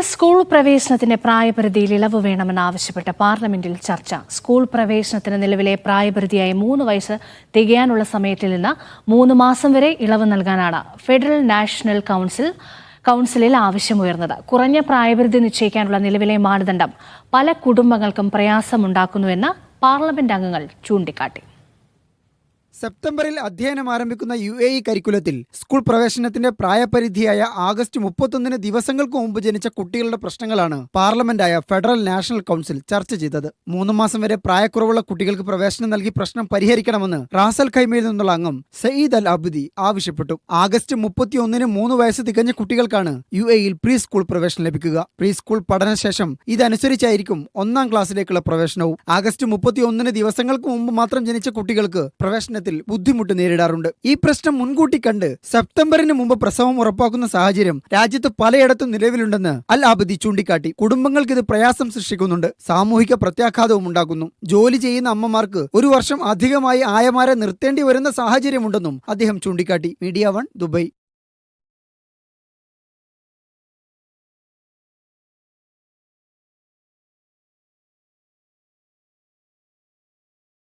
School പ്രവേശനത്തിന്റെ പ്രായപരിധിയിൽ ഇളവ് വേണമെന്നാവശ്യപ്പെട്ട് പാർലമെന്റിൽ ചർച്ച. സ്കൂൾ പ്രവേശനത്തിന് നിലവിലെ പ്രായപരിധിയായ 3 വയസ്സ് തികയാനുള്ള സമയത്തിൽ നിന്ന് 3 മാസം വരെ ഇളവ് നൽകാനാണ് ഫെഡറൽ നാഷണൽ കൗൺസിലിൽ ആവശ്യമുയർന്നത്. കുറഞ്ഞ പ്രായപരിധി നിശ്ചയിക്കാനുള്ള നിലവിലെ മാനദണ്ഡം പല കുടുംബങ്ങൾക്കും പ്രയാസമുണ്ടാക്കുന്നുവെന്ന് പാർലമെന്റ് അംഗങ്ങൾ ചൂണ്ടിക്കാട്ടി. സെപ്റ്റംബറിൽ അധ്യയനം ആരംഭിക്കുന്ന UAE കരിക്കുലത്തിൽ സ്കൂൾ പ്രവേശനത്തിന്റെ പ്രായപരിധിയായ ആഗസ്റ്റ് 31 ദിവസങ്ങൾക്ക് മുമ്പ് ജനിച്ച കുട്ടികളുടെ പ്രശ്നങ്ങളാണ് പാർലമെന്റായ ഫെഡറൽ നാഷണൽ കൗൺസിൽ ചർച്ച ചെയ്തത്. 3 മാസം വരെ പ്രായക്കുറവുള്ള കുട്ടികൾക്ക് പ്രവേശനം നൽകി പ്രശ്നം പരിഹരിക്കണമെന്ന് റാസൽ ഖൈമയിൽ നിന്നുള്ള അംഗം സയ്യിദ് അൽ അബ്ദി ആവശ്യപ്പെട്ടു. ആഗസ്റ്റ് 31 3 വയസ്സ് തികഞ്ഞ കുട്ടികൾക്കാണ് UAEയിൽ പ്രീ സ്കൂൾ പ്രവേശനം ലഭിക്കുക. പ്രീ സ്കൂൾ പഠനശേഷം ഇതനുസരിച്ചായിരിക്കും 1ാം ക്ലാസ്സിലേക്കുള്ള പ്രവേശനവും. ആഗസ്റ്റ് 31 ദിവസങ്ങൾക്ക് മുമ്പ് മാത്രം ജനിച്ച കുട്ടികൾക്ക് പ്രവേശനത്തിൽ ബുദ്ധിമുട്ട് നേരിടാറുണ്ട്. ഈ പ്രശ്നം മുൻകൂട്ടി കണ്ട് സെപ്റ്റംബറിന് മുമ്പ് പ്രസവം ഉറപ്പാക്കുന്ന സാഹചര്യം രാജ്യത്ത് പലയിടത്തും നിലവിലുണ്ടെന്ന് അൽ ആബദി ചൂണ്ടിക്കാട്ടി. കുടുംബങ്ങൾക്ക് ഇത് പ്രയാസം സൃഷ്ടിക്കുന്നുണ്ട്, സാമൂഹിക പ്രത്യാഘാതവും ഉണ്ടാക്കുന്നു. ജോലി ചെയ്യുന്ന അമ്മമാർക്ക് 1 വർഷം അധികമായി ആയമാരെ നിർത്തേണ്ടി വരുന്ന സാഹചര്യമുണ്ടെന്നും അദ്ദേഹം ചൂണ്ടിക്കാട്ടി. Media 1 Dubai.